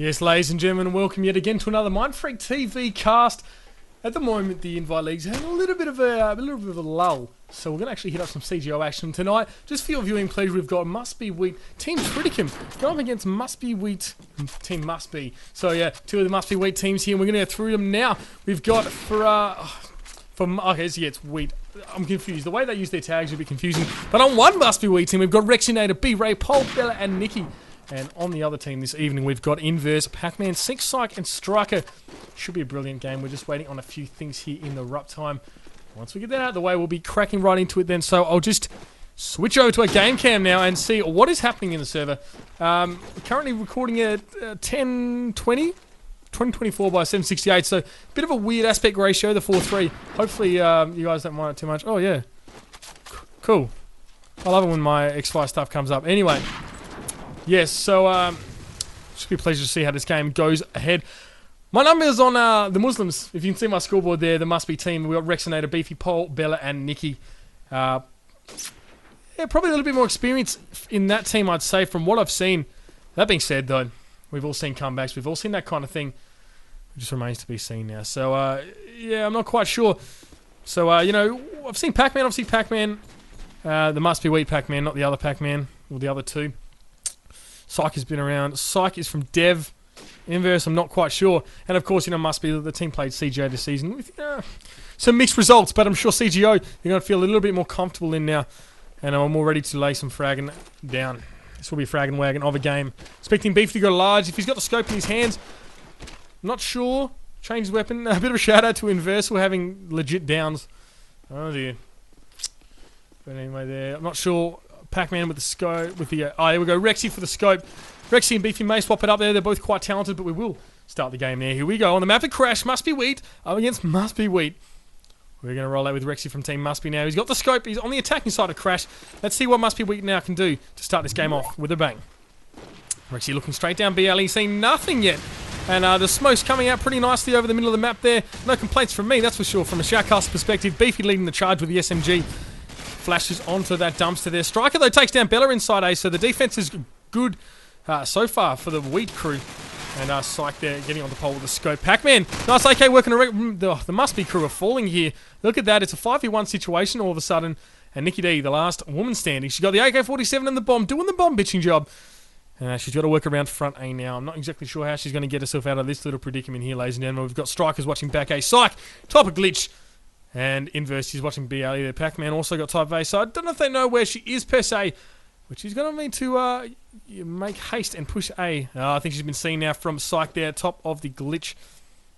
Yes, ladies and gentlemen, welcome yet again to another Mindfreak TV cast. At the moment, the Invite League's having a little bit of a lull, so we're going to actually hit up some CGO action tonight. Just for your viewing pleasure, we've got MustBe Wheat Team Triticum going up against MustBe Wheat Team MustBe. So yeah, two of the MustBe Wheat teams here, and we're going to go through them now. We've got okay, so yeah, it's Wheat. I'm confused. The way they use their tags is a bit confusing. But on one MustBe Wheat team, we've got Rexinator, B-Ray, Pole, Bella, and Nikki. And on the other team this evening, we've got Inverse, Pac-Man, Sync, Psych, and Striker. Should be a brilliant game. We're just waiting on a few things here in the rup time. Once we get that out of the way, we'll be cracking right into it then. So I'll just switch over to a game cam now and see what is happening in the server. We're currently recording at 1020, 2024 by 768. So a bit of a weird aspect ratio, the 4:3. Hopefully you guys don't mind it too much. Oh yeah, cool. I love it when my X5 stuff comes up. Anyway. Yes, so should be a pleasure to see how this game goes ahead. My number is on the Muslims. If you can see my scoreboard there, the MustBe team. We've got Rexinator, Beefy, Pole, Bella, and Nikki. Yeah, probably a little bit more experience in that team, I'd say, from what I've seen. That being said, though, we've all seen comebacks. We've all seen that kind of thing. It just remains to be seen now. So, yeah, I'm not quite sure. So, you know, I've seen Pac-Man, obviously Pac-Man. The MustBe Wheat Pac-Man, not the other Pac-Man, or the other two. Psych has been around. Psych is from Dev. Inverse, I'm not quite sure. And of course, you know, MustBe, the team played CGO this season with some mixed results, but I'm sure CGO, you're going to feel a little bit more comfortable in now. And I'm all ready to lay some fragging down. This will be a fragging wagon of a game. Expecting Beef to go large. If he's got the scope in his hands, I'm not sure. Change his weapon. A bit of a shout out to Inverse. We're having legit downs. Oh dear. But anyway, there. I'm not sure. Pac-Man with the scope, with the, oh, there we go, Rexy for the scope. Rexy and Beefy may swap it up there, they're both quite talented, but we will start the game there. Here we go, on the map of Crash, MustBe Wheat, up against MustBe Wheat. We're going to roll out with Rexy from Team MustBe now. He's got the scope, he's on the attacking side of Crash. Let's see what MustBe Wheat now can do to start this game off with a bang. Rexy looking straight down BLE, seeing nothing yet. And the smoke's coming out pretty nicely over the middle of the map there. No complaints from me, that's for sure. From a shoutcast perspective, Beefy leading the charge with the SMG. Flashes onto that dumpster there. Striker, though, takes down Bella inside A, so the defense is good so far for the Wheat crew. And Psych there getting on the pole with the scope. Pac-Man, nice AK working. The MustBe crew are falling here. Look at that. It's a 5v1 situation all of a sudden. And Nikki D, the last woman standing. She's got the AK-47 and the bomb, doing the bomb bitching job. She's got to work around front A now. I'm not exactly sure how she's going to get herself out of this little predicament here, ladies and gentlemen. We've got Strikers watching back A. Psych, top of glitch. And Inverse, he's watching BLE there. Pac-Man also got type A, so I don't know if they know where she is per se, but she's going to need to make haste and push A. I think she's been seen now from Psych there, top of the glitch.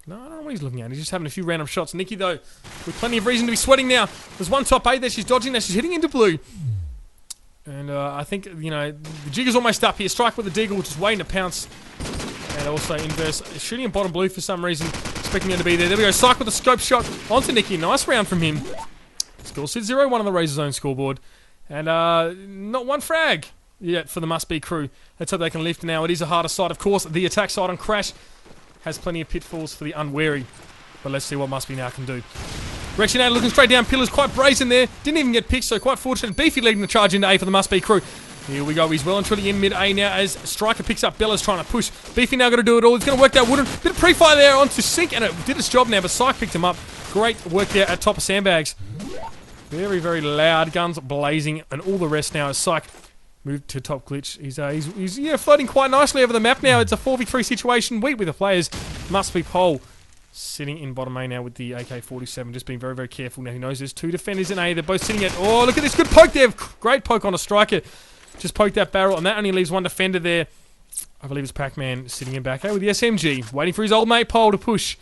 No, I don't know what he's looking at. He's just having a few random shots. Nikki, though, with plenty of reason to be sweating now. There's one top A there she's dodging. Now she's hitting into blue. And I think, you know, the jig is almost up here. Strike with the Deagle, just waiting to pounce. And also Inverse shooting in bottom blue for some reason. Expecting him to be there. There we go. Psych with a scope shot onto Nikki. Nice round from him. Score sits 0-1 on the Razor Zone scoreboard. And not one frag yet for the MustBe crew. Let's hope they can lift now. It is a harder side, of course. The attack side on Crash has plenty of pitfalls for the unwary. But let's see what MustBe now can do. Rexinator looking straight down. Pillars quite brazen there. Didn't even get picked, so quite fortunate. Beefy leading the charge into A for the MustBe crew. Here we go, he's well and truly in mid-A now as Striker picks up. Bella's trying to push. Beefy now got to do it all. He's going to work that wooden. Bit of pre-fire there onto Sync, and it did its job now, but Psych picked him up. Great work there at top of sandbags. Very, very loud. Guns blazing, and all the rest now as Psych moved to top glitch. He's yeah, floating quite nicely over the map now. It's a 4v3 situation. Wheat with the players. MustBe Pole sitting in bottom A now with the AK-47. Just being very, very careful now. He knows there's two defenders in A. They're both sitting at... Oh, look at this. Good poke there. Great poke on a Striker. Just poked that barrel, and that only leaves one defender there. I believe it's Pac-Man sitting in back A with the SMG, waiting for his old mate Pole to push.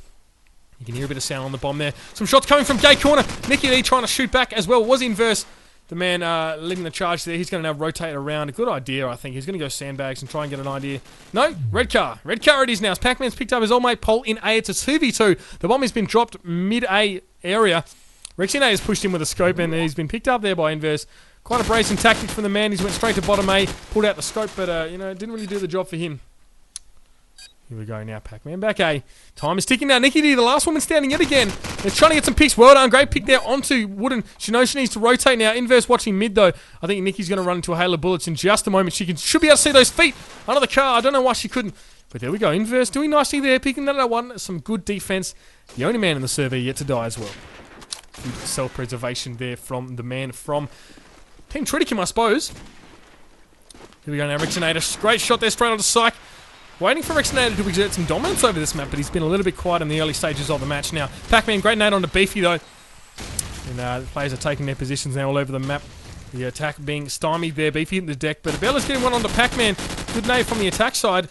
You can hear a bit of sound on the bomb there. Some shots coming from gate corner. Nikki Lee trying to shoot back as well. It was Inverse, the man leading the charge there. He's going to now rotate around. A good idea, I think. He's going to go sandbags and try and get an idea. No, red car. Red car it is now. Pac-Man's picked up his old mate Pole in A. It's a 2v2. The bomb has been dropped mid-A area. Rexinator has pushed in with a scope, and he's been picked up there by Inverse. Quite a brazen tactic from the man. He's went straight to bottom A, pulled out the scope, but, you know, it didn't really do the job for him. Here we go now, Pac-Man back A. Time is ticking now. Nikki D, the last woman standing yet again. They're trying to get some picks. Well done. Great pick there onto Wooden. She knows she needs to rotate now. Inverse watching mid, though. I think Nikki's going to run into a hail of bullets in just a moment. She should be able to see those feet under the car. I don't know why she couldn't. But there we go. Inverse doing nicely there, picking that one. Some good defense. The only man in the server yet to die as well. Good self-preservation there from the man from Team Triticum, I suppose. Here we go now, Rexinator. Great shot there, straight onto Psych. Waiting for Rexinator to exert some dominance over this map, but he's been a little bit quiet in the early stages of the match now. Pac-Man, great nade onto Beefy though. And the players are taking their positions now all over the map. The attack being stymied there, Beefy hitting the deck, but Bella's getting one onto Pac-Man. Good nade from the attack side.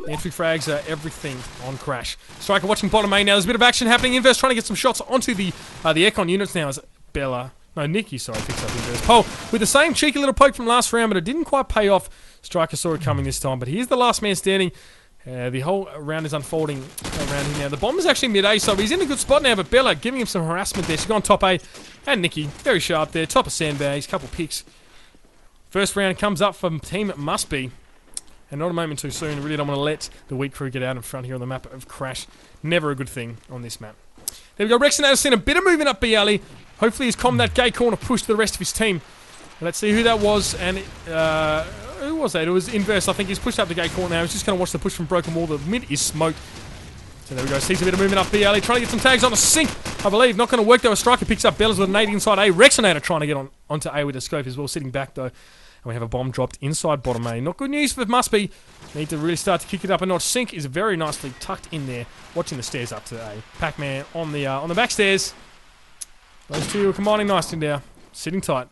The entry frags are everything on Crash. Striker watching bottom A now. There's a bit of action happening. Inverse trying to get some shots onto the Econ units now as Bella. No, Nikki, sorry, picks up Inverse. Pole with the same cheeky little poke from last round, but it didn't quite pay off. Striker saw it coming this time, but here's the last man standing. The whole round is unfolding around him now. The bomb is actually mid-A, so he's in a good spot now, but Bella giving him some harassment there. She's gone top A, and Nikki, very sharp there. Top of sandbags, couple picks. First round comes up from Team MustBe. And not a moment too soon. Really don't want to let the weak crew get out in front here on the map of Crash. Never a good thing on this map. There we go. Rexinator's seen a bit of movement up B alley. Hopefully he's calmed that gay corner push to the rest of his team. Let's see who that was. And who was that? It was Inverse. I think he's pushed up the gay corner now. He's just going to watch the push from Broken Wall. The mid is smoked. So there we go. Sees a bit of movement up B alley. Trying to get some tags on a sink. I believe. Not going to work though. A striker picks up Bellas with a nade inside A. Rexinator trying to get onto A with a scope as well. Sitting back though. And we have a bomb dropped inside bottom A. Not good news for MustBe. Need to really start to kick it up a notch. Sink is very nicely tucked in there, watching the stairs up to A. Pac-Man on the back stairs. Those two are combining nicely now. Sitting tight.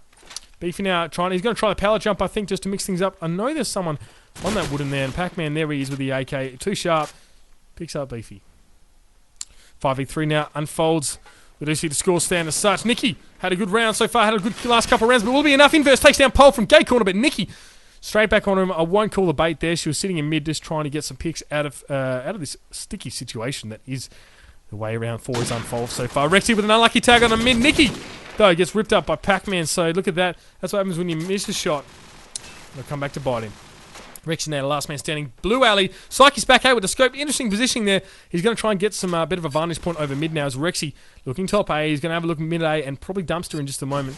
Beefy now trying. He's going to try the pallet jump, I think, just to mix things up. I know there's someone on that wooden there, and Pac-Man there he is with the AK. Too sharp. Picks up Beefy. 5v3 now unfolds. We do see the score stand as such. Nikki had a good round so far, had a good last couple of rounds, but will be enough. Inverse takes down Pole from gate corner, but Nikki straight back on him. I won't call the bait there. She was sitting in mid, just trying to get some picks out of this sticky situation that is the way round 4 is unfold so far. Rexy with an unlucky tag on a mid. Nikki, though, gets ripped up by Pac-Man, so look at that. That's what happens when you miss a shot. They'll come back to bite him. Rexy now, last man standing. Blue alley. Psyche's back out with the scope. Interesting positioning there. He's going to try and get some bit of a vantage point over mid now as Rexy looking top A. He's going to have a look mid A and probably dumpster in just a moment.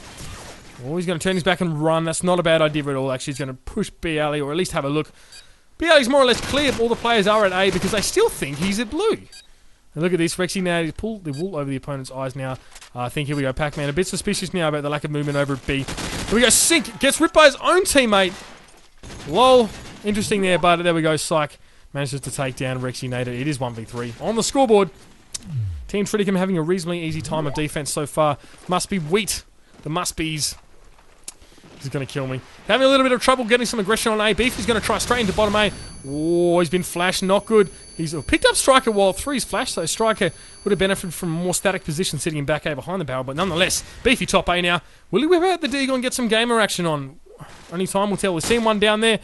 Oh, he's going to turn his back and run. That's not a bad idea at all, actually. He's going to push B alley or at least have a look. B alley's more or less clear. All the players are at A because they still think he's at blue. And look at this. Rexy now, he's pulled the wool over the opponent's eyes now. I think here we go. Pac-Man a bit suspicious now about the lack of movement over at B. Here we go. Sink gets ripped by his own teammate. Lol. Interesting there, but there we go. Psych manages to take down Rexinator. It is 1v3 on the scoreboard. Team Triticum having a reasonably easy time of defense so far. MustBe wheat. The MustBes. He's going to kill me. Having a little bit of trouble getting some aggression on A. Beef is going to try straight into bottom A. Oh, he's been flashed. Not good. He's picked up Striker while through his flash, so Striker would have benefited from a more static position sitting in back A behind the barrel, but nonetheless, Beefy top A now. Will he whip out the Deagle and get some gamer action on? Only time will tell. We've seen one down there.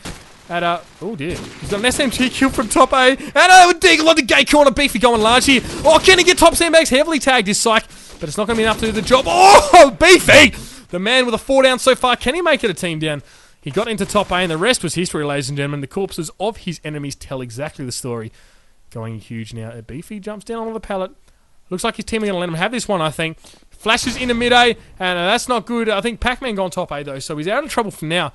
Oh dear. He's got an SMG kill from top A. And Deagle on the gate corner. Beefy going large here. Oh, can he get top sandbags? Heavily tagged his Psych, but it's not going to be enough to do the job. Oh, Beefy! The man with a 4 down so far. Can he make it a team down? He got into top A and the rest was history, ladies and gentlemen. The corpses of his enemies tell exactly the story. Going huge now. Beefy jumps down onto the pallet. Looks like his team are going to let him have this one, I think. Flashes into mid-A, and that's not good. I think Pac-Man gone top A, though, so he's out of trouble for now.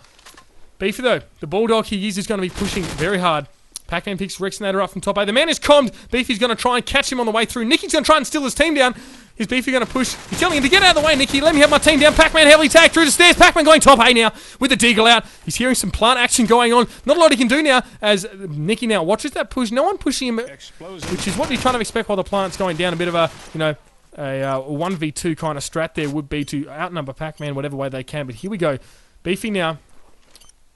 Beefy, though, the Bulldog he is going to be pushing very hard. Pac-Man picks Rexinator up from top A. The man is commed. Beefy's going to try and catch him on the way through. Nicky's going to try and steal his team down. Is Beefy going to push? He's telling him to get out of the way, Nicky. Let me have my team down. Pac-Man heavily tagged through the stairs. Pac-Man going top A now with the Deagle out. He's hearing some plant action going on. Not a lot he can do now as Nicky now watches that push. No one pushing him, which is what you kind of expect while the plant's going down. A bit of a, a 1v2 kind of strat there would be to outnumber Pac-Man whatever way they can. But here we go. Beefy now.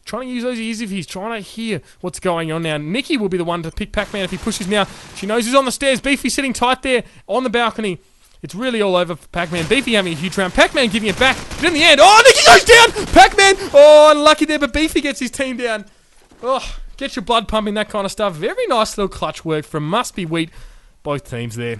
Trying to use those ears if he's trying to hear what's going on now. Nikki will be the one to pick Pac-Man if he pushes now. She knows he's on the stairs. Beefy sitting tight there on the balcony. It's really all over for Pac-Man. Beefy having a huge round. Pac-Man giving it back. But in the end, oh, Nikki goes down! Pac-Man! Oh, unlucky there, but Beefy gets his team down. Oh, get your blood pumping, that kind of stuff. Very nice little clutch work from MustBe Wheat. Both teams there.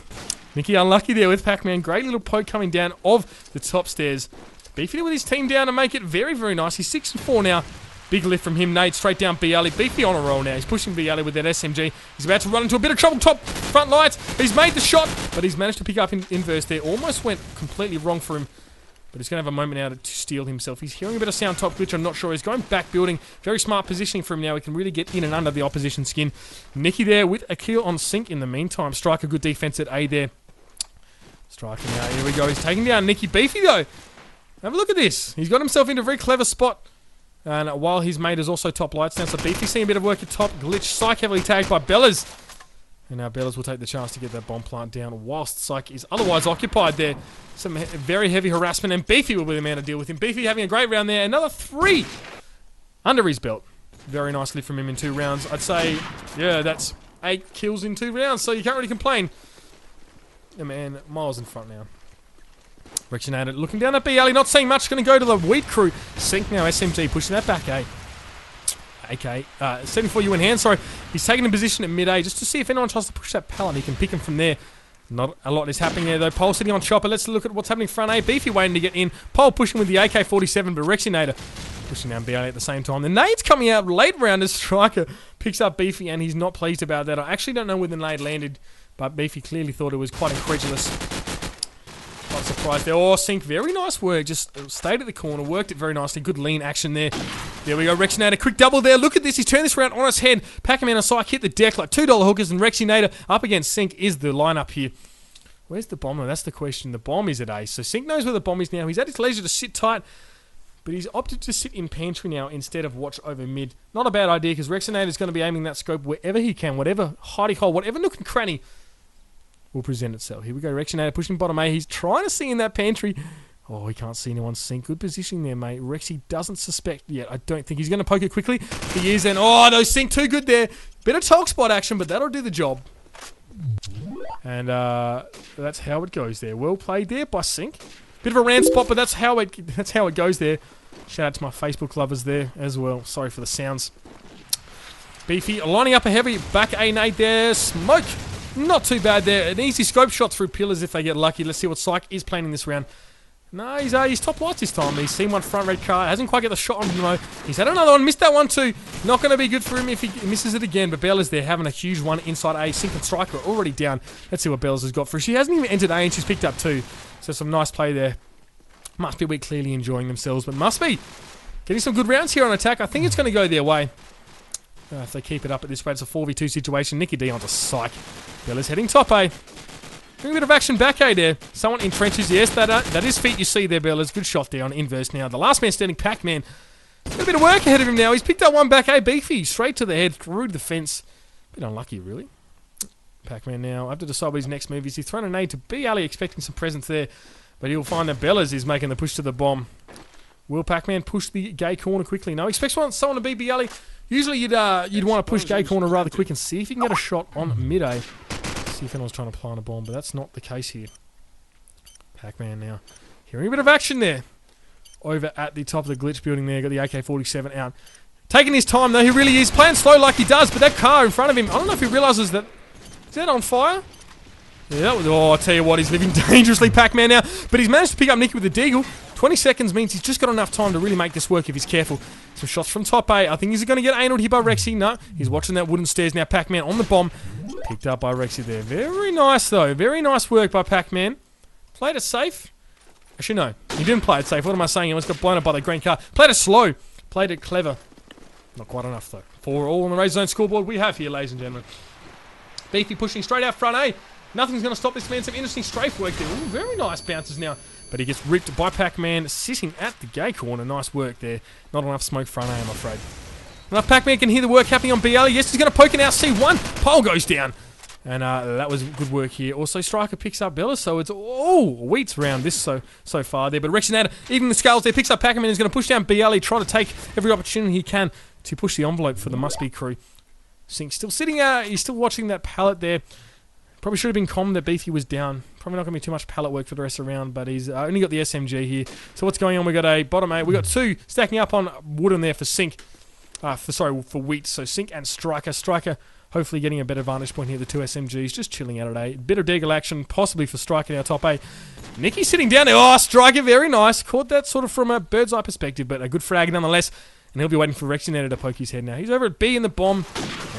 Nikki unlucky there with Pac-Man. Great little poke coming down of the top stairs. Beefy with his team down to make it very, very nice. He's 6-4 now. Big lift from him, Nate, straight down B alley. Beefy on a roll now. He's pushing B alley with that SMG. He's about to run into a bit of trouble. Top front lights. He's made the shot, but he's managed to pick up in inverse there. Almost went completely wrong for him. But he's going to have a moment now to steal himself. He's hearing a bit of sound top glitch. I'm not sure. He's going back building. Very smart positioning for him now. He can really get in and under the opposition skin. Nicky there with a kill on Sync in the meantime. Striker, good defense at A there. Striker now. Here we go. He's taking down Nicky. Beefy though. Have a look at this. He's got himself into a very clever spot. And while his mate is also top lights now. So Beefy seeing a bit of work at top. Glitch. Psych heavily tagged by Bellas. And now Bellas will take the chance to get that bomb plant down whilst Psych is otherwise occupied there. Some very heavy harassment, and Beefy will be the man to deal with him. Beefy having a great round there. Another 3 under his belt. Very nicely from him in 2 rounds. I'd say, yeah, that's 8 kills in 2 rounds, so you can't really complain. The man miles in front now. Rexinator looking down at B alley, not seeing much. Going to go to the Wheat crew. Sync now, SMG pushing that back, eh? AK, 74 you in hand, sorry. He's taking a position at mid-A just to see if anyone tries to push that pallet. He can pick him from there. Not a lot is happening there, though. Pole sitting on chopper. Let's look at what's happening front A. Beefy waiting to get in. Pole pushing with the AK-47, but Rexinator pushing down BA at the same time. The nade's coming out late round as Striker picks up Beefy, and he's not pleased about that. I actually don't know where the nade landed, but Beefy clearly thought it was quite incredulous. Quite surprised there. Oh, Sync, very nice work. Just stayed at the corner, worked it very nicely. Good lean action there. There we go, Rexinator. Quick double there. Look at this. He's turned this round on his head. Pac-Man and Psych hit the deck like $2 hookers, and Rexinator up against Sync is the lineup here. Where's the bomb? That's the question. The bomb is at A. So Sync knows where the bomb is now. He's at his leisure to sit tight, but he's opted to sit in pantry now instead of watch over mid. Not a bad idea, because Rexinator's going to be aiming that scope wherever he can, whatever hidey hole, whatever nook and cranny will present itself. Here we go, Rexinator pushing bottom A. He's trying to see in that pantry. Oh, he can't see anyone. Sync. Good positioning there, mate. Rexy doesn't suspect yet. I don't think he's going to poke it quickly. He is, and oh, no, Sync too good there. Bit of talk spot action, but that'll do the job. And that's how it goes there. Well played there by Sync. Bit of a rand spot, but that's how it goes there. Shout out to my Facebook lovers there as well. Sorry for the sounds. Beefy lining up a heavy back A nade there. Smoke. Not too bad there. An easy scope shot through pillars if they get lucky. Let's see what Psych is planning this round. No, he's top lights this time. He's seen one front red car. Hasn't quite got the shot on him though. He's had another one. Missed that one too. Not going to be good for him if he misses it again. But Bella's there having a huge one inside A. Sync and Striker are already down. Let's see what Bella's has got for her. She hasn't even entered A and she's picked up 2. So some nice play there. MustBe we're clearly enjoying themselves. But MustBe getting some good rounds here on attack. I think it's going to go their way. If they keep it up at this rate, it's a 4v2 situation. Nicky D onto Psych. Bella's heading top A. Doing a bit of action back A there. Someone in trenches. Yes, that is feet you see there, Bellas. Good shot there on inverse now. The last man standing, Pac-Man. Got a bit of work ahead of him now. He's picked up one back A. Beefy. Straight to the head. Through the fence. Bit unlucky, really. Pac-Man now. I have to decide what his next move is. He's thrown a nade to B alley, expecting some presence there. But he'll find that Bellas is making the push to the bomb. Will Pac-Man push the gay corner quickly? No. Expects someone to be B alley. Usually you'd want to push gay corner rather quick and see if you can get a shot on mid-A. See if anyone's trying to plant a bomb, but that's not the case here. Pac-Man now. Hearing a bit of action there. Over at the top of the glitch building there. Got the AK-47 out. Taking his time though. He really is. Playing slow like he does, but that car in front of him, I don't know if he realises that. Is that on fire? Yeah, that was, oh, I tell you what, he's living dangerously, Pac-Man now. But he's managed to pick up Nicky with the deagle. 20 seconds means he's just got enough time to really make this work if he's careful. Some shots from top A. I think he's going to get angled here by Rexy. No, he's watching that wooden stairs now. Pac-Man on the bomb. Picked up by Rexy there. Very nice, though. Very nice work by Pac-Man. Played it safe. Actually, no. He didn't play it safe. What am I saying? He almost got blown up by the green car. Played it slow. Played it clever. Not quite enough, though. 4 all on the Razor Zone scoreboard we have here, ladies and gentlemen. Beefy pushing straight out front A. Nothing's going to stop this man. Some interesting strafe work there. Ooh, very nice bounces now. But he gets ripped by Pac-Man sitting at the gay corner. Nice work there. Not enough smoke front A, I'm afraid. Enough Pac-Man can hear the work happening on BL. Yes, he's going to poke it out. C1. Pole goes down. And that was good work here. Also, Striker picks up Bella, so it's Wheat's round this so far there. But Rexinator, even the scales there, picks up Pac-Man. He's going to push down BL, trying to take every opportunity he can to push the envelope for the MustBe crew. Sync still sitting he's still watching that pallet there. Probably should have been calm that Beefy was down. Probably not going to be too much pallet work for the rest of the round, but he's only got the SMG here. So what's going on? We got a bottom 8. We got 2 stacking up on Wooden there for Sync. For Wheat. So Sync and Striker. Striker hopefully getting a better vantage point here. The 2 SMGs just chilling out at A. Bit of deagle action possibly for Striker now top A. Nicky sitting down there. Oh, Striker, very nice. Caught that sort of from a bird's eye perspective, but a good frag nonetheless. And he'll be waiting for Rexinator to poke his head now. He's over at B in the bomb.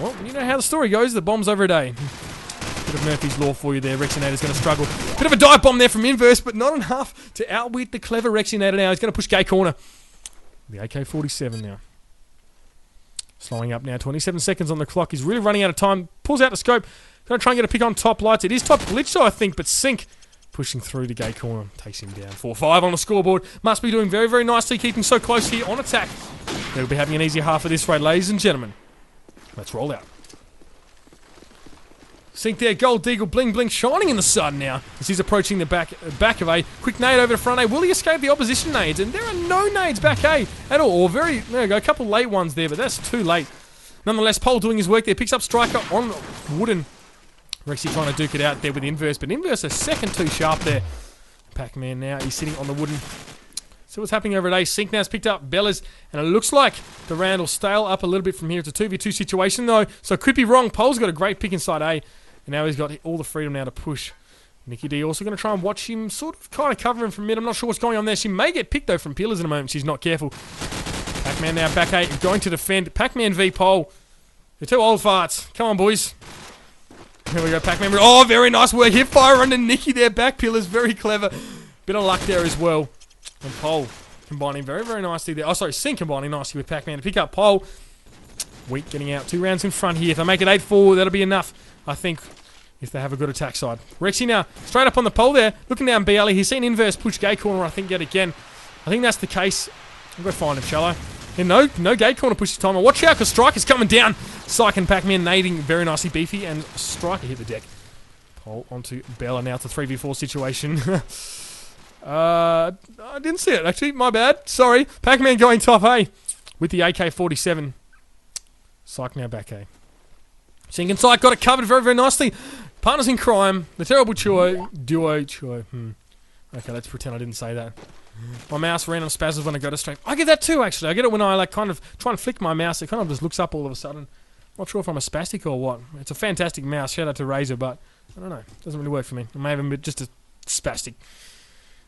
Well, you know how the story goes. The bomb's over at A. Bit of Murphy's Law for you there. Rexinator's going to struggle. Bit of a dive bomb there from Inverse, but not enough to outwit the clever Rexinator now. He's going to push gay corner. The AK-47 now. Slowing up now. 27 seconds on the clock. He's really running out of time. Pulls out the scope. Going to try and get a pick on top lights. It is top glitch, though, I think, but Sync pushing through the gay corner. Takes him down. 4-5 on the scoreboard. Must be doing very, very nicely, keeping so close here on attack. They'll be having an easy half of this raid, ladies and gentlemen. Let's roll out. Sync there, Gold Deagle, bling bling, shining in the sun now as he's approaching the back of A. Quick nade over to front A. Will he escape the opposition nades? And there are no nades back A at all. Or there we go, a couple late ones there, but that's too late. Nonetheless, Pole doing his work there. Picks up Striker on Wooden. Rexy trying to duke it out there with Inverse, but Inverse a second too sharp there. Pac-Man now, he's sitting on the Wooden. So what's happening over at A? Sync now's picked up Bellas, and it looks like the round will stale up a little bit from here. It's a 2v2 situation though, so it could be wrong. Pole's got a great pick inside A. And now he's got all the freedom now to push. Nicky D also going to try and watch him, sort of kind of cover him from mid. I'm not sure what's going on there. She may get picked though from pillars in a moment. She's not careful. Pac-Man now back 8, going to defend. Pac-Man v Pole. They're two old farts. Come on, boys. Here we go, Pac-Man. Oh, very nice work. Hip fire under Nicky there. Back pillars, very clever. Bit of luck there as well. And Pole combining very, very nicely there. Oh, sorry, Sync combining nicely with Pac-Man to pick up Pole. Weak getting out. 2 rounds in front here. If they make it 8-4, that'll be enough, I think, if they have a good attack side. Rexy now, straight up on the pole there, looking down BLE. He's seen Inverse push gate corner, I think, yet again. I think that's the case. I'll go find him, shall I? Yeah, no gate corner push this time. Watch out, because Striker's coming down. Psych and Pac-Man nading very nicely. Beefy, and Striker hit the deck. Pole onto Bella now. It's a 3v4 situation. I didn't see it, actually. My bad. Sorry. Pac-Man going top A with the AK-47. Psych now back A. Sync and Psych got it covered very, very nicely. Partners in crime. The terrible duo. Okay, let's pretend I didn't say that. My mouse ran on spasms when I got it straight. I get that too, actually. I get it when I kind of try and flick my mouse. It kind of just looks up all of a sudden. Not sure if I'm a spastic or what. It's a fantastic mouse. Shout out to Razer, but I don't know. It doesn't really work for me. I may have been just a spastic.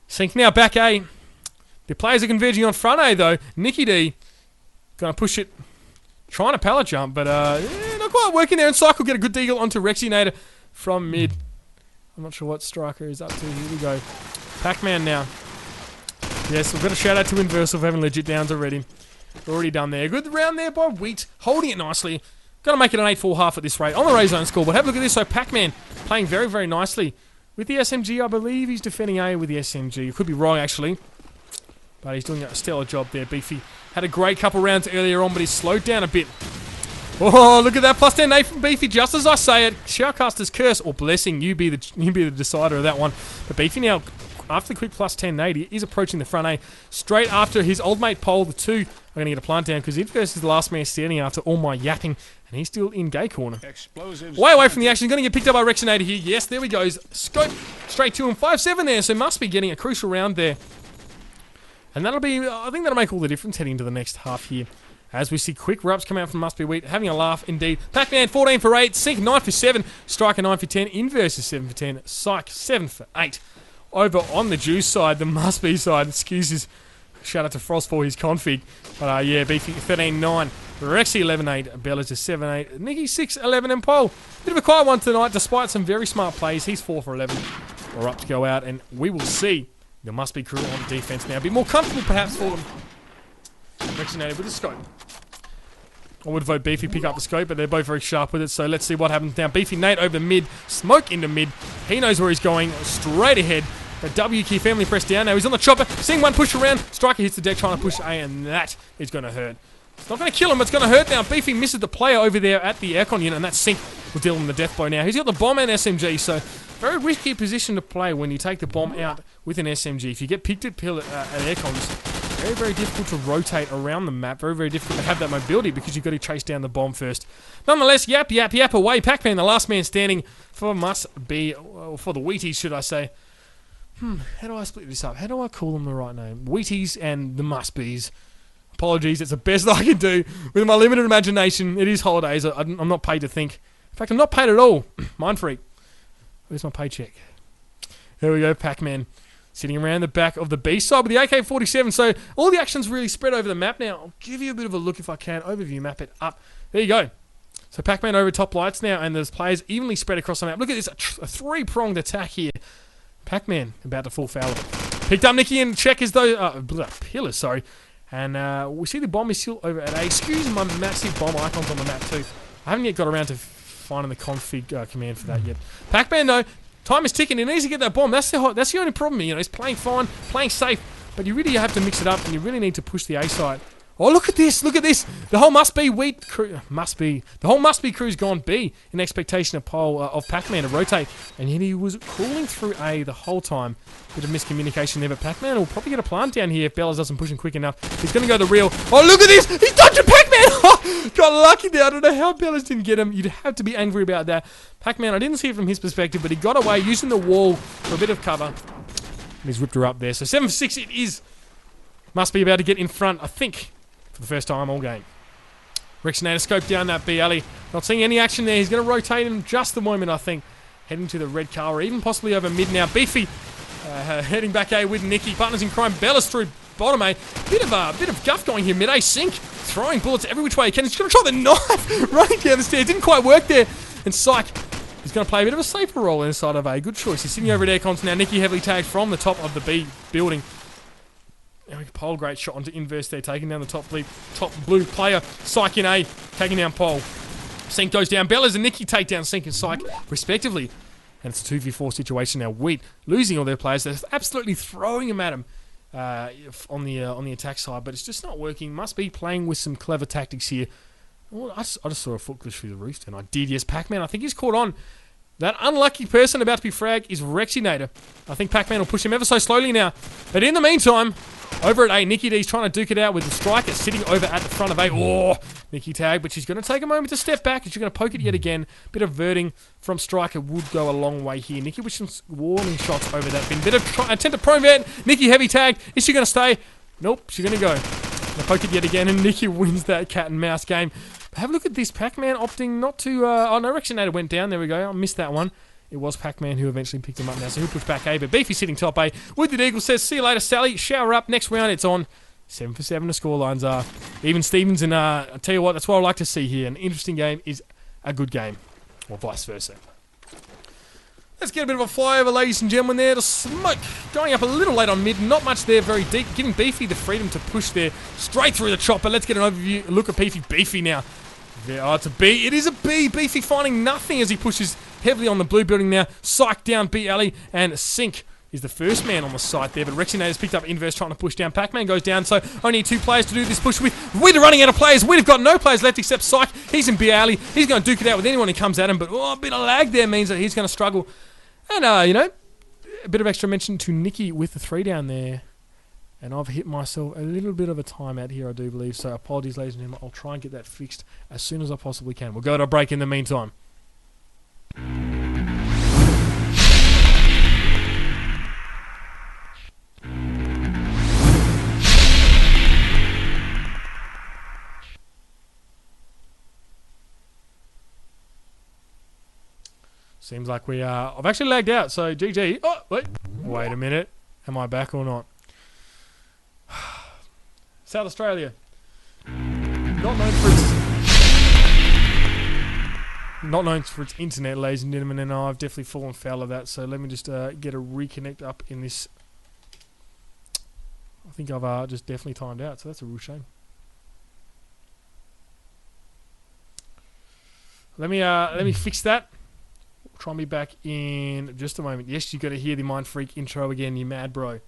Sync now back A. The players are converging on front A though. Nicky D gonna push it. Trying to pallet jump, but not quite working there. And Cycle get a good deagle onto Rexinator from mid. I'm not sure what Striker is up to. Here we go. Pac-Man now. Yes, we've got a shout out to Inversal for having legit downs already. Already done there. Good round there by Wheat. Holding it nicely. Gonna make it an 8-4 half at this rate. On the Ray Zone score, but have a look at this. So Pac-Man playing very, very nicely. With the SMG, I believe he's defending A with the SMG. Could be wrong, actually. But he's doing a stellar job there. Beefy had a great couple rounds earlier on, but he's slowed down a bit. Oh, look at that. Plus 10 8 from Beefy, just as I say it. Shoutcaster's curse, or blessing, you be the decider of that one. But Beefy now, after the quick plus 10 nade, he is approaching the front A. Straight after his old mate Pole, the two are going to get a plant down, because Inverse is the last man standing after all my yapping, and he's still in gay corner. Explosives. Way away from the action, going to get picked up by Rexinator here. Yes, there he goes. Scope straight to him. 5-7 there, so must be getting a crucial round there. And that'll be, I think that'll make all the difference heading to the next half here. As we see quick rubs come out from MustBe Wheat, having a laugh indeed. Pac-Man 14 for 8, Sync 9 for 7, Striker 9 for 10, Inverse is 7 for 10, Psych 7 for 8. Over on the Juice side, the MustBe side, excuses. Shout out to Frost for his config. But yeah, Beefy 13-9, Rexy 11-8, Bella's just 7-8, Nicky 6-11, and Pole. Bit of a quiet one tonight, despite some very smart plays. He's 4 for 11. We're up to go out, and we will see. The MustBe crew on defense now. A bit more comfortable perhaps for them. Rexinator with the scope. I would vote Beefy pick up the scope, but they're both very sharp with it, so let's see what happens now. Beefy Nate over mid, Smoke into mid. He knows where he's going, straight ahead. The W key family press down. Now he's on the chopper, seeing one push around. Striker hits the deck trying to push A, and that is going to hurt. It's not going to kill him, but it's going to hurt now. Beefy misses the player over there at the aircon unit, and that Sync will deal him the death blow now. He's got the bomb and SMG, so very risky position to play when you take the bomb out with an SMG. If you get picked at aircons, very, very difficult to rotate around the map. Very, very difficult to have that mobility because you've got to chase down the bomb first. Nonetheless, yap away. Pac-Man, the last man standing for MustBe, or for the Wheaties, should I say. How do I split this up? How do I call them the right name? Wheaties and the MustBes. Apologies, it's the best I can do with my limited imagination. It is holidays. I'm not paid to think. In fact, I'm not paid at all. Mind freak. Where's my paycheck? Here we go, Pac-Man. Sitting around the back of the B side with the AK-47. So all the action's really spread over the map now. I'll give you a bit of a look if I can. Overview, map it up. There you go. So Pac-Man over top lights now, and there's players evenly spread across the map. Look at this, a three-pronged attack here. Pac-Man about to fall foul of it. Picked up Nicky and check as though... pillars, sorry. And we see the bomb is still over at A. Excuse my massive bomb icons on the map too. I haven't yet got around to finding the config command for that yet. Pac-Man though, time is ticking. He needs to get that bomb. That's the only problem. You know, he's playing fine, playing safe, but you really have to mix it up, and you really need to push the A side. Oh, look at this! Look at this! The whole the whole MustBe crew's gone B in expectation of Pac-Man to rotate, and yet he was crawling through A the whole time. Bit of miscommunication there, but Pac-Man will probably get a plant down here if Bellas doesn't push him quick enough. He's going to go the real. Oh, look at this! He's dodging Pac-Man! Oh, got lucky there. I don't know how Bellas didn't get him. You'd have to be angry about that. Pac-Man, I didn't see it from his perspective, but he got away using the wall for a bit of cover. And he's whipped her up there. So 7 for 6 it is. MustBe about to get in front, I think, for the first time all game. Rexinator scoped down that B alley. Not seeing any action there. He's going to rotate in just the moment, I think. Heading to the red car, or even possibly over mid now. Beefy heading back A with Nicky. Partners in crime. Bellas through bottom A. Bit of guff going here. Mid A sink. Throwing bullets every which way he can. He's going to try the knife running down the stairs. Didn't quite work there. And Psych is going to play a bit of a safer role inside of A. Good choice. He's sitting over at aircons now. Nicky heavily tagged from the top of the B building. Pole, great shot onto inverse there, taking down the top blue player. Psych in A, taking down Pole. Sink goes down. Bellas and Nicky take down Sink and Psych, respectively. And it's a 2v4 situation now. Wheat losing all their players. They're absolutely throwing them at him on the attack side, but it's just not working. MustBe playing with some clever tactics here. Well, I just saw a foot glitch through the roof, and I did. Yes, Pac-Man, I think he's caught on. That unlucky person about to be fragged is Rexinator. I think Pac-Man will push him ever so slowly now. But in the meantime, over at A, Nicky D's trying to duke it out with the striker sitting over at the front of A. Oh, Nicky tag, but she's going to take a moment to step back and she's going to poke it yet again. Bit of verting from striker would go a long way here. Nicky with some warning shots over that bin. Bit of attempt to prone vent. Nicky heavy tag. Is she going to stay? Nope, she's going to go. Gonna poke it yet again, and Nicky wins that cat and mouse game. But have a look at this. Pac-Man opting not to... oh, no, Rexinator went down. There we go. I missed that one. It was Pac-Man who eventually picked him up now, so he'll push back A. But Beefy sitting top A. Wounded Eagle says, see you later, Sally. Shower up. Next round, it's on. 7 for 7 the scorelines are. Even Stevens, and I tell you what, that's what I like to see here. An interesting game is a good game. Or vice versa. Let's get a bit of a flyover, ladies and gentlemen, there. The smoke going up a little late on mid. Not much there, very deep. Giving Beefy the freedom to push there straight through the chopper. Let's get an overview. Look at Beefy now. Oh, it's a B. It is a B. Beefy finding nothing as he pushes heavily on the blue building now. Psych down B alley, and Sink is the first man on the site there. But Rexinator's picked up inverse trying to push down. Pac-Man goes down, so only 2 players to do this push with. We're running out of players. We've got no players left except Psych. He's in B alley. He's going to duke it out with anyone who comes at him, but a bit of lag there means that he's going to struggle. And, you know, a bit of extra mention to Nicky with the 3 down there. And I've hit myself a little bit of a timeout here, I do believe. So apologies, ladies and gentlemen. I'll try and get that fixed as soon as I possibly can. We'll go to a break in the meantime. Seems like we are... I've actually lagged out, so GG. Oh, wait a minute. Am I back or not? South Australia. Not known for its internet, ladies and gentlemen, and I've definitely fallen foul of that, so let me just get a reconnect up in this. I think I've just definitely timed out, so that's a real shame. Let me fix that. We'll try and be back in just a moment. Yes, you got to hear the Mind Freak intro again, you mad bro.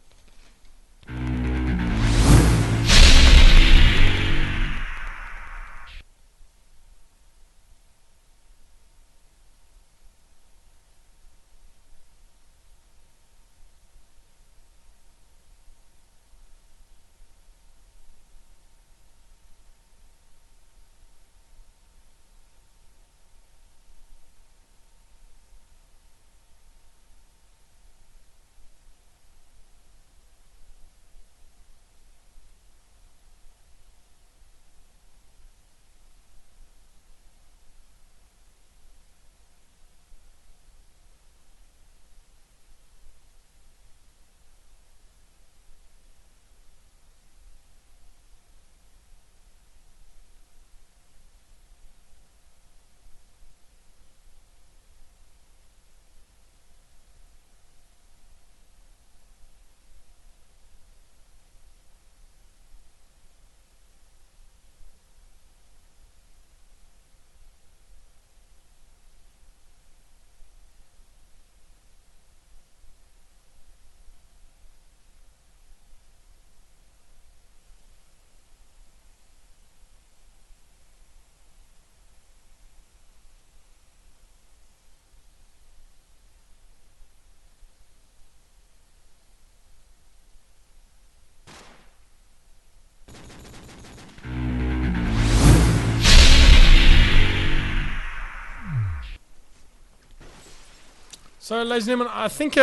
So, ladies and gentlemen, I think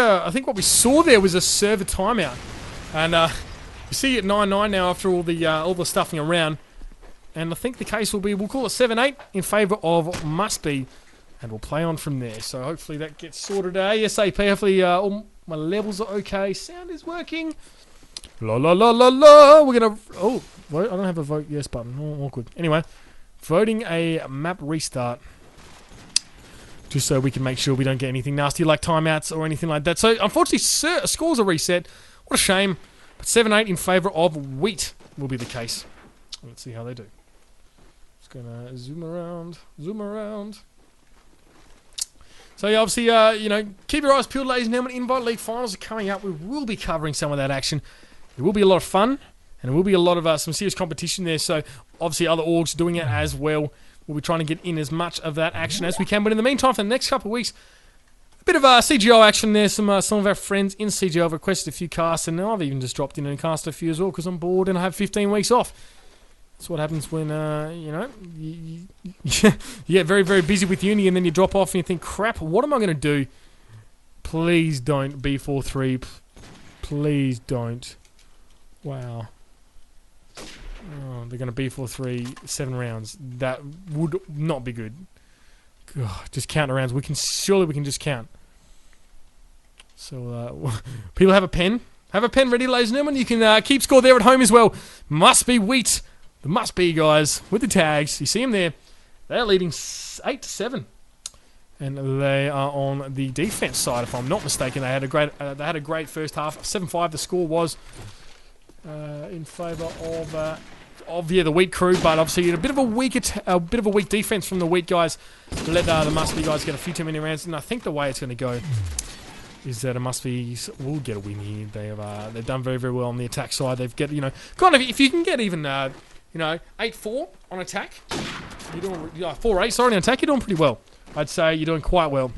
what we saw there was a server timeout, and you see at 9-9 now after all the stuffing around, and I think the case will be we'll call it 7-8 in favour of MustBe, and we'll play on from there. So hopefully that gets sorted ASAP. Hopefully all my levels are okay. Sound is working. La la la la la. We're gonna vote. I don't have a vote yes button. Oh, awkward. Anyway, voting a map restart. Just so we can make sure we don't get anything nasty like timeouts or anything like that. So, unfortunately, scores are reset. What a shame. But 7-8 in favour of Wheat will be the case. Let's see how they do. Just going to zoom around. Zoom around. So, yeah, obviously, keep your eyes peeled, ladies and gentlemen. Invite League finals are coming up. We will be covering some of that action. It will be a lot of fun. And it will be a lot of some serious competition there. So, obviously, other orgs doing it as well. We'll be trying to get in as much of that action as we can. But in the meantime, for the next couple of weeks, a bit of CGO action there. Some of our friends in CGO have requested a few casts, and I've even just dropped in and cast a few as well because I'm bored and I have 15 weeks off. That's what happens when, you get very, very busy with uni and then you drop off and you think, crap, what am I going to do? Please don't B43. Please don't. Wow. Oh, they're going to B43 7 rounds. That would not be good. God, just count the rounds. Surely we can just count. So, people have a pen. Have a pen ready, ladies and gentlemen. You can keep score there at home as well. MustBe Wheat. The MustBe guys with the tags. You see them there. They're leading 8-7. And they are on the defense side, if I'm not mistaken. They had a great first half. 7-5 the score was. In favour of the Wheat crew, but obviously a bit of a weak defense from the Wheat guys to let the MustBe guys get a few too many rounds. And I think the way it's going to go is that a MustBe will get a win here. They've done very, very well on the attack side. They've got kind of if you can get even 8-4 on attack, you're doing 4-8. Sorry on attack, you're doing pretty well. I'd say you're doing quite well.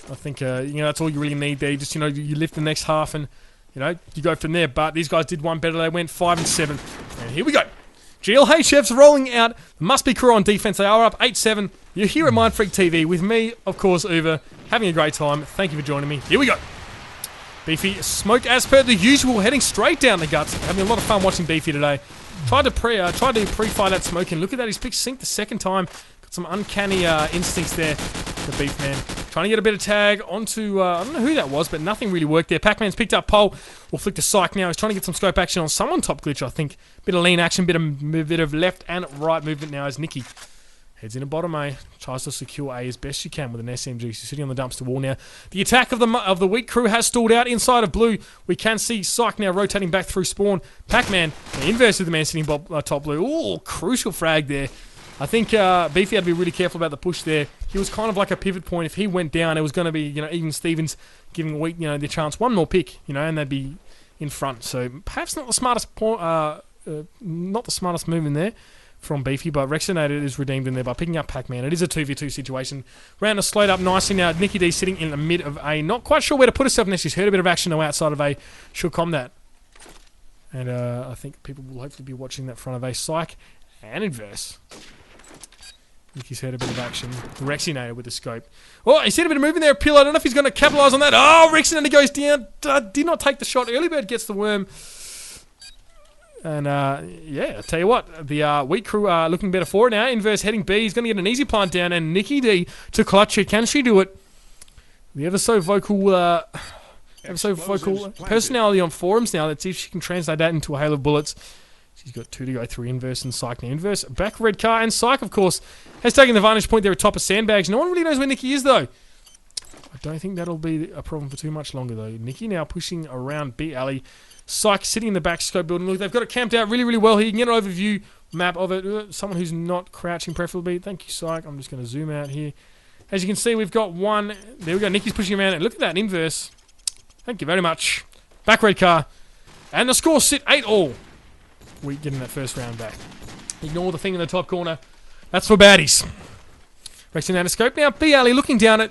I think that's all you really need there. Just you lift the next half and. You go from there, but these guys did one better. They went 5-7. And here we go. GLHF's rolling out. The MustBe crew on defense. They are up 8-7. You're here at MindFreak TV with me, of course, Uber. Having a great time. Thank you for joining me. Here we go. Beefy smoked as per the usual, heading straight down the guts. Having a lot of fun watching Beefy today. Tried to pre-fire that smoke, and look at that. He's picked Sync the second time. Got some uncanny instincts there, the Beef Man. Trying to get a bit of tag onto, I don't know who that was, but nothing really worked there. Pac-Man's picked up pole. We'll flick to Psych now. He's trying to get some scope action on someone top glitch, I think. Bit of lean action, bit of left and right movement now as Nikki heads into bottom A. Tries to secure A as best she can with an SMG. She's sitting on the dumpster wall now. The attack of the Wheat crew has stalled out inside of blue. We can see Psych now rotating back through spawn. Pac-Man, the inverse of the man sitting top blue. Ooh, crucial frag there. I think Beefy had to be really careful about the push there. He was kind of like a pivot point. If he went down, it was going to be, even Stevens giving Wheat, the chance one more pick, and they'd be in front. So perhaps not the smartest move in there from Beefy, but Rexinator is redeemed in there by picking up Pac-Man. It is a 2v2 situation. Round is slowed up nicely now. Nikki D sitting in the mid of A. Not quite sure where to put herself next. She's heard a bit of action though outside of A. She'll calm that. And I think people will hopefully be watching that front of A. Psych and Inverse. Nikki's heard a bit of action. Rexinator with the scope. Oh, he's seen a bit of movement there. Pill. I don't know if he's going to capitalise on that. Oh, Rexinator goes down. Did not take the shot. Early Bird gets the worm. And, yeah, I'll tell you what. The Wheat crew are looking better for it now. Inverse heading B. He's going to get an easy plant down. And Nikki D to clutch it. Can she do it? The ever so vocal personality on forums now. Let's see if she can translate that into a hail of bullets. She's got 2 to go through. Inverse and Psych now. Inverse, back red car, and Psych, of course, has taken the vantage point there at top of sandbags. No one really knows where Nikki is, though. I don't think that'll be a problem for too much longer, though. Nikki now pushing around B alley. Psych sitting in the back scope building. Look, they've got it camped out really, really well here. You can get an overview map of it. Someone who's not crouching, preferably. Thank you, Psych. I'm just going to zoom out here. As you can see, we've got one. There we go. Nikki's pushing around. And look at that, Inverse. Thank you very much. Back red car. And the score sit 8-all. We getting that first round back. Ignore the thing in the top corner. That's for baddies. Rexing out a scope now. B alley looking down it.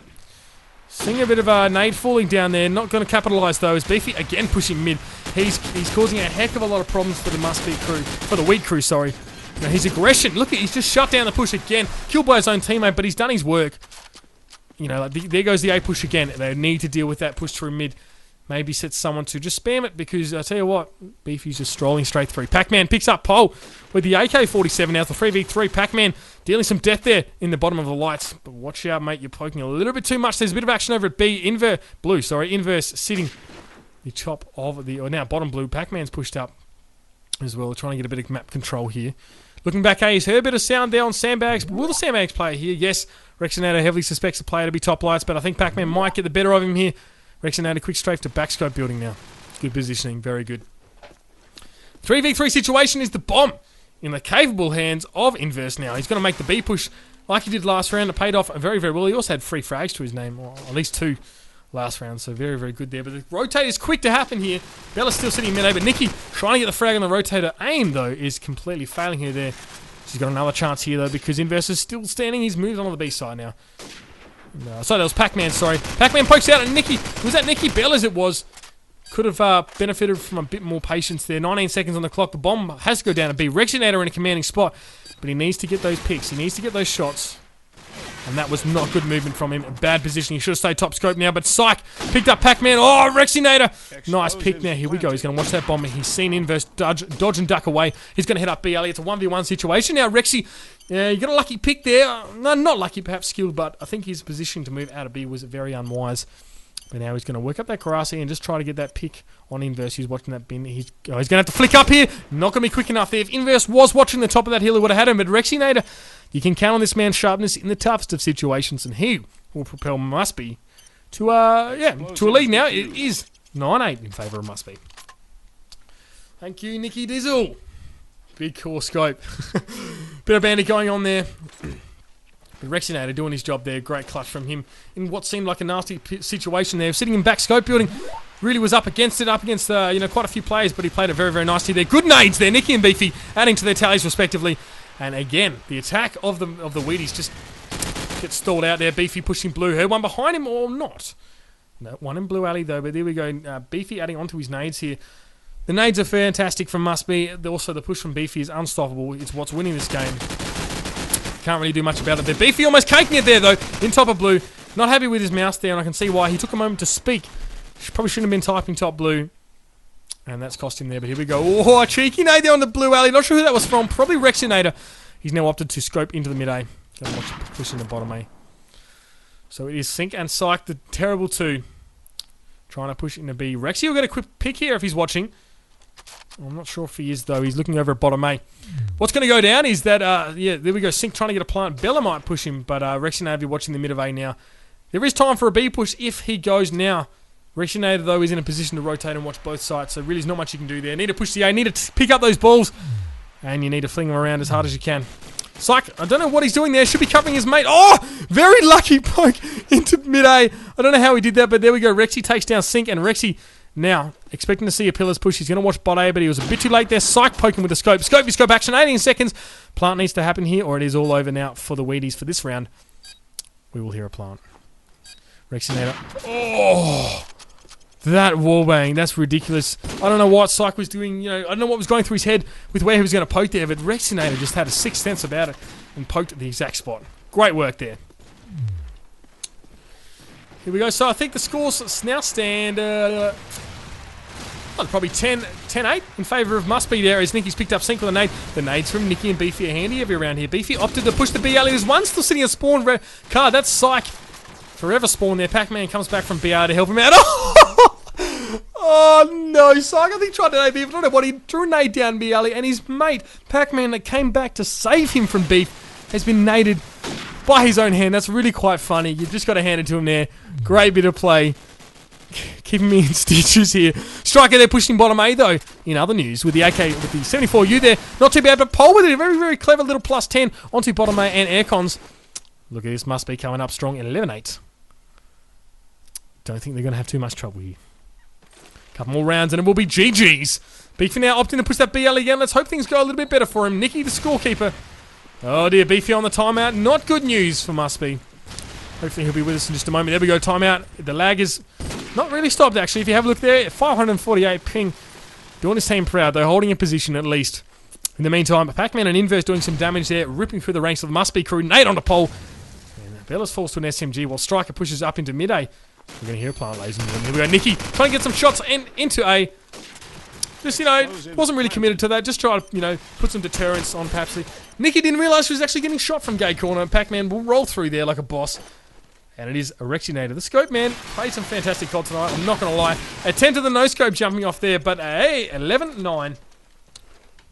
Seeing a bit of a nade falling down there. Not going to capitalise though. As Beefy again pushing mid. He's causing a heck of a lot of problems for the MustBe crew. For the Wheat crew, sorry. Now his aggression. Look, he's just shut down the push again. Killed by his own teammate, but he's done his work. you know, like there goes the A push again. They need to deal with that push through mid. Maybe set someone to just spam it, because I tell you what, Beefy's just strolling straight through. Pac-Man picks up pole with the AK-47 now. The 3v3. Pac-Man dealing some death there in the bottom of the lights. But watch out, mate. You're poking a little bit too much. There's a bit of action over at B. Inverse sitting the top of the... Or now bottom blue. Pac-Man's pushed up as well. Trying to get a bit of map control here. Looking back, he's heard a bit of sound there on Sandbags. But will the Sandbags player here? Yes. Rexinator heavily suspects the player to be top lights, but I think Pac-Man might get the better of him here. Rexinator quick strafe to backscope building now. Good positioning, very good. 3v3 situation is the bomb in the capable hands of Inverse now. He's going to make the B push like he did last round. It paid off very, very well. He also had 3 frags to his name, or at least 2 last round, so very, very good there. But the rotate is quick to happen here. Bella's still sitting in mid-A, but Nikki trying to get the frag on the rotator. Aim, though, is completely failing her there. She's got another chance here, though, because Inverse is still standing. He's moved on the B side now. No, sorry, that was Pac-Man, sorry. Pac-Man pokes out at Nikki. Was that Nikki Bell as it was? Could have benefited from a bit more patience there. 19 seconds on the clock. The bomb has to go down to B. Rexinator in a commanding spot, but he needs to get those picks. He needs to get those shots. And that was not good movement from him. Bad position. He should have stayed top scope now, but Psych picked up Pac-Man. Oh, Rexinator! Nice pick now. Here we go. He's going to watch that bomber. He's seen Inverse dodge and duck away. He's going to head up B alley. It's a 1v1 situation. Now, Rexy, you got a lucky pick there. No, not lucky, perhaps skilled, but I think his position to move out of B was very unwise. But now he's going to work up that Karasi and just try to get that pick on Inverse. He's watching that bin. He's going to have to flick up here. Not going to be quick enough there. If Inverse was watching the top of that hill, he would have had him. But Rexinator, you can count on this man's sharpness in the toughest of situations, and he will propel MustBe to a lead now. It is 9-8 in favour of MustBe. Thank you, Nicky Dizzle. Big core scope. Bit of bandit going on there. But Rexinator doing his job there. Great clutch from him in what seemed like a nasty situation there. Sitting in back scope building. Really was up against quite a few players, but he played it very, very nicely there. Good nades there. Nicky and Beefy adding to their tallies respectively. And again, the attack of the Wheaties just gets stalled out there. Beefy pushing blue. Her one behind him or not? No, one in blue alley though, but there we go. Beefy adding onto his nades here. The nades are fantastic from MustBe. Also, the push from Beefy is unstoppable. It's what's winning this game. Can't really do much about it there. Beefy almost caking it there, though, in top of blue. Not happy with his mouse there, and I can see why. He took a moment to speak. Probably shouldn't have been typing top blue. And that's cost him there, but here we go. Oh, a cheeky nade there on the blue alley. Not sure who that was from. Probably Rexinator. He's now opted to scope into the mid-A. Gonna watch it push in the bottom A. So it is Sync and Psych, the terrible two. Trying to push into B. Rexy will get a quick pick here if he's watching. I'm not sure if he is, though. He's looking over at bottom A. What's going to go down is that, there we go. Sync trying to get a plant. Bella might push him, but Rexinator will be watching the mid of A now. There is time for a B push if he goes now. Rexinator, though, is in a position to rotate and watch both sides, so really there's not much you can do there. Need to push the A, need to pick up those balls, and you need to fling them around as hard as you can. Psych, I don't know what he's doing there. Should be covering his mate. Oh, very lucky poke into mid-A. I don't know how he did that, but there we go. Rexy takes down Sync, and Rexy now expecting to see a Pillars push. He's going to watch bot A, but he was a bit too late there. Psych poking with the scope. Scope action, 18 seconds. Plant needs to happen here, or it is all over now for the Wheaties for this round. We will hear a plant. Rexinator. Oh, that wallbang. That's ridiculous. I don't know what Psych was doing. I don't know what was going through his head with where he was going to poke there, but Rexinator just had a sixth sense about it and poked at the exact spot. Great work there. Here we go. So I think the scores now stand probably 10-8 in favour of MustBe there as Nicky's picked up Sync with a nade. The nades from Nicky and Beefy are handy every round here. Beefy opted to push the B alley. There's one still sitting on spawn card. That's Psych. Forever spawn there. Pac-Man comes back from BR to help him out. Oh no, Psych I think tried to nade Beef. I don't know what he drew a nade down B alley and his mate Pac-Man that came back to save him from Beef has been naded by his own hand. That's really quite funny. You've just got to hand it to him there. Great bit of play. Keeping me in stitches here. Striker there pushing bottom A though. In other news, with the AK, with the 74U there. Not too bad, but Pole with it. A very, very clever little +10 onto bottom A and aircons. Look at this, MustBe coming up strong in 11-8. Don't think they're going to have too much trouble here. Couple more rounds and it will be GG's. Beefy now opting to push that BL again. Let's hope things go a little bit better for him. Nicky, the scorekeeper. Oh dear, Beefy on the timeout. Not good news for MustBe. Hopefully he'll be with us in just a moment. There we go, timeout. The lag is not really stopped, actually. If you have a look there, 548 ping. Doing his team proud, though, holding a position at least. In the meantime, Pac-Man and Inverse doing some damage there, ripping through the ranks of the MustBe crew. Nade onto pole. And Bellas falls to an SMG while Striker pushes up into mid-A. We're going to hear a plant, ladies and gentlemen. Here we go. Nikki trying to get some shots into A. Just, wasn't really committed to that. Just try to, put some deterrence on Papsley. Nikki didn't realise she was actually getting shot from gate corner. Pac-Man will roll through there like a boss. And it is a Rexinator. The scope, man, played some fantastic COD tonight. I'm not going to lie. A 10 to the no-scope jumping off there. But, hey, 11-9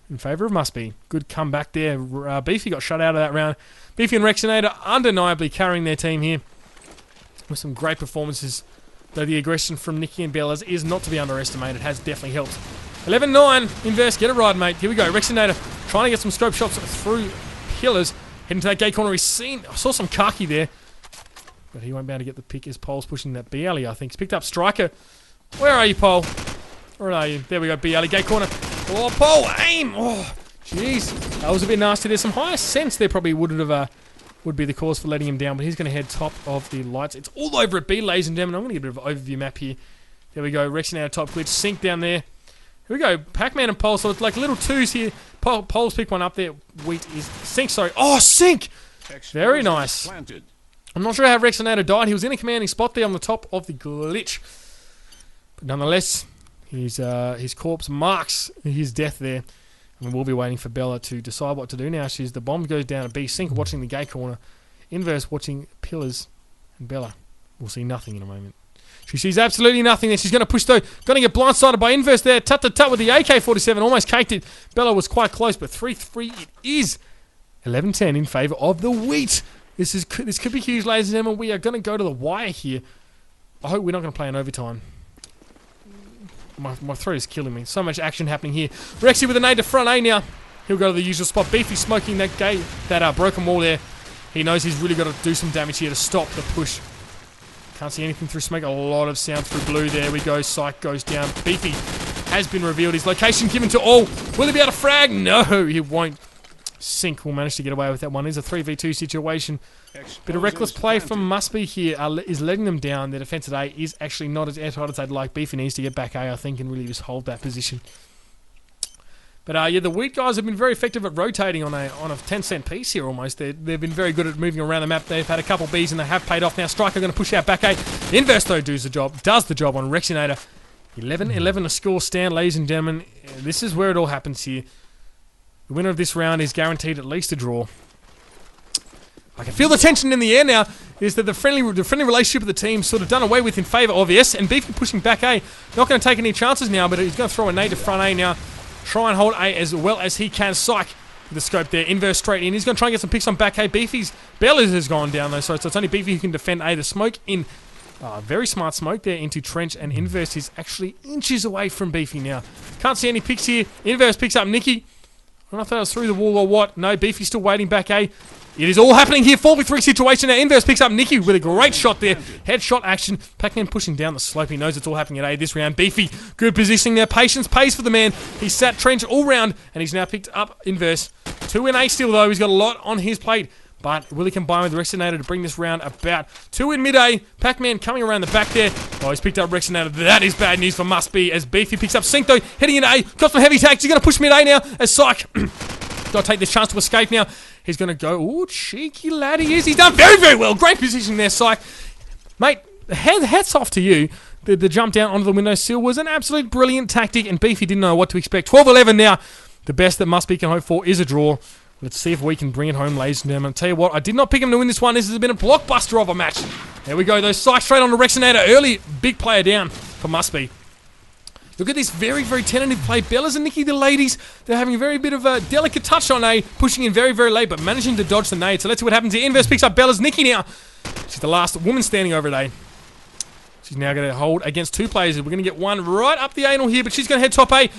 in favour of MustBe. Good comeback there. Beefy got shut out of that round. Beefy and Rexinator undeniably carrying their team here with some great performances. Though the aggression from Nikki and Bellas is not to be underestimated. It has definitely helped. 11-9. Inverse. Get it right, mate. Here we go. Rexinator trying to get some scope shots through pillars. Heading to that gate corner. I saw some khaki there. But he won't be able to get the pick as Pole's pushing that B alley, I think. He's picked up Striker. Where are you, Pole? Where are you? There we go, B alley, gate corner. Oh, Pole, aim! Oh, jeez. That was a bit nasty. There's some higher sense there probably would be the cause for letting him down, but he's going to head top of the lights. It's all over at B, ladies and gentlemen. I'm going to get a bit of an overview map here. There we go, Rexing out of top glitch. Sync down there. Here we go, Pac-Man and Pole. So it's like little twos here. Pole's picked one up there. Wheat is Sync, sorry. Oh, Sync! Very nice. I'm not sure how Rexinator died. He was in a commanding spot there on the top of the glitch. But nonetheless, his corpse marks his death there. And we'll be waiting for Bella to decide what to do now. The bomb goes down at B. Sync watching the gate corner. Inverse watching pillars. And Bella will see nothing in a moment. She sees absolutely nothing there. She's going to push though. Going to get blindsided by Inverse there. Tut-tut-tut with the AK-47. Almost caked it. Bella was quite close, but 3-3 it is. 11-10 in favour of the Wheat. This could be huge, ladies and gentlemen. We are going to go to the wire here. I hope we're not going to play in overtime. My throat is killing me. So much action happening here. Rexy with a nade to front A now. He'll go to the usual spot. Beefy smoking that broken wall there. He knows he's really got to do some damage here to stop the push. Can't see anything through smoke. A lot of sound through blue. There we go. Psych goes down. Beefy has been revealed. His location given to all. Will he be able to frag? No, he won't. Sync will manage to get away with that one. It's a 3v2 situation. Bit of reckless play from MustBe here is letting them down. Their defense today is actually not as airtight as they'd like. Beefy needs to get back A, I think, and really just hold that position. But yeah, the Wheat guys have been very effective at rotating on a 10-cent piece here almost. They've been very good at moving around the map. They've had a couple Bs and they have paid off. Now Striker going to push out back A. Inverse though does the job on Rexinator. 11-11 to score stand, ladies and gentlemen. This is where it all happens here. The winner of this round is guaranteed at least a draw. I can feel the tension in the air now. Is that the friendly relationship of the team sort of done away with in favour of yes, and Beefy pushing back A. Not going to take any chances now, but he's going to throw a nade to front A now. Try and hold A as well as he can. Psych with the scope there. Inverse straight in. He's going to try and get some picks on back A. Beefy's Bellas has gone down though, so it's only Beefy who can defend A. The smoke in. Very smart smoke there into Trench, and Inverse is actually inches away from Beefy now. Can't see any picks here. Inverse picks up Nikki. I don't know if that was through the wall or what. No, Beefy's still waiting back A. It is all happening here. 4v3 situation now. Inverse picks up Nikki with a great shot there. Headshot action. Pac-Man pushing down the slope. He knows it's all happening at A this round. Beefy, good positioning there. Patience pays for the man. He sat Trench all round, and he's now picked up Inverse. 2 in A still, though. He's got a lot on his plate. But will he combine with Rexinator to bring this round about? 2 in mid-A. Pac-Man coming around the back there. Oh, he's picked up Rexinator. That is bad news for MustBe as Beefy picks up Sync, though. Heading into A. Got some heavy attacks. He's going to push mid-A now as Psych. Got to take this chance to escape now. He's going to go. Ooh, cheeky lad he is. He's done very, very well. Great position there, Psych. Mate, hats off to you. The jump down onto the windowsill was an absolute brilliant tactic, and Beefy didn't know what to expect. 12-11 now. The best that MustBe can hope for is a draw. Let's see if we can bring it home, ladies and gentlemen. I'll tell you what, I did not pick him to win this one. This has been a blockbuster of a match. There we go, though. Psych straight on to Rexinator. Early, big player down for MustBe. Look at this very, very tentative play. Bellas and Nikki, the ladies, they're having a very bit of a delicate touch on A, pushing in very, very late, but managing to dodge the nade. So let's see what happens here. Inverse picks up Bellas. Nikki now. She's the last woman standing over at A. She's now going to hold against 2 players. We're going to get one right up the anal here, but she's going to head top A.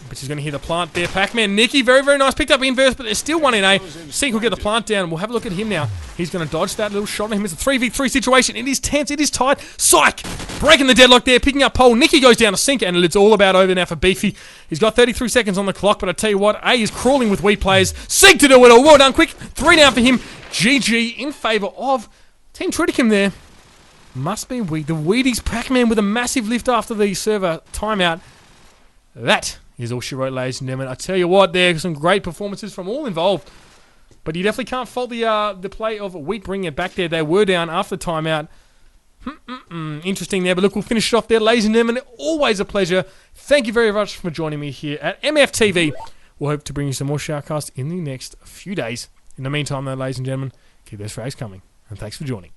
But she's going to hear the plant there. Pac-Man, Nikki, very, very nice. Picked up Inverse, but there's still one in A. Sync will get the plant down. We'll have a look at him now. He's going to dodge that little shot on him. It's a 3v3 situation. It is tense. It is tight. Psych! Breaking the deadlock there. Picking up Pole. Nikki goes down to Sync, and it's all about over now for Beefy. He's got 33 seconds on the clock, but I tell you what, A is crawling with Wheat players. Sync to do it all. Well done, quick. 3 down for him. GG in favour of Team Triticum there. MustBe Wheat. The Wheaties. Pac-Man with a massive lift after the server timeout. That is all she wrote, ladies and gentlemen. I tell you what, there are some great performances from all involved. But you definitely can't fault the play of Wheat bringing it back there. They were down after the timeout. Interesting there, but look, we'll finish it off there, ladies and gentlemen. Always a pleasure. Thank you very much for joining me here at MFTV. We'll hope to bring you some more Shoutcast in the next few days. In the meantime, though, ladies and gentlemen, keep those frags coming, and thanks for joining.